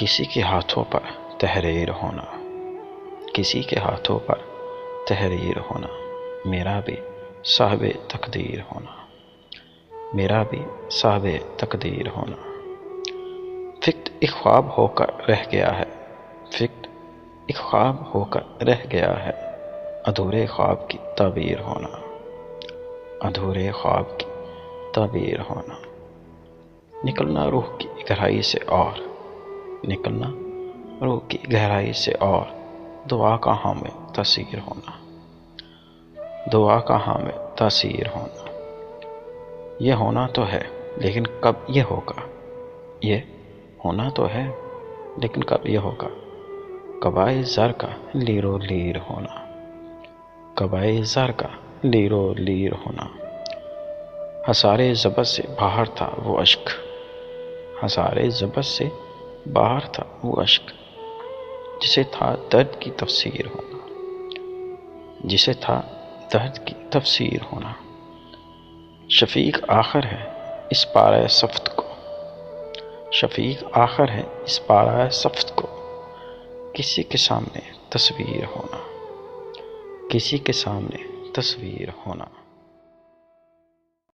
کسی کے ہاتھوں پر تحریر ہونا، کسی کے ہاتھوں پر تحریر ہونا، میرا بھی صاحب تقدیر ہونا، میرا بھی صاحب تقدیر ہونا۔ فقط ایک خواب ہو کر رہ گیا ہے، فقط ایک خواب ہو کر رہ گیا ہے، ادھورے خواب کی تعبیر ہونا، ادھورے خواب کی تعبیر ہونا۔ نکلنا روح کی گہرائی سے اور، نکلنا روح کی گہرائی سے اور، دعا کا حامل تاثیر ہونا، دعا کا حامل تاثیر ہونا۔ یہ ہونا تو ہے لیکن کب یہ ہوگا، یہ ہونا تو ہے لیکن کب یہ ہوگا۔ قبائے زر کا لیر و لیر ہونا، قبائے زر کا لیر و لیر ہونا۔ حصارِ ضبط سے باہر تھا وہ اشک، حصارِ ضبط سے باہر تھا وہ اشک، جسے تھا درد کی تفسیر ہونا، جسے تھا درد کی تفسیر ہونا۔ شفیق آخر ہے اس پارہ صفت کو، شفیق آخر ہے اس پارہ صفت کو، کسی کے سامنے تصویر ہونا، کسی کے سامنے تصویر ہونا۔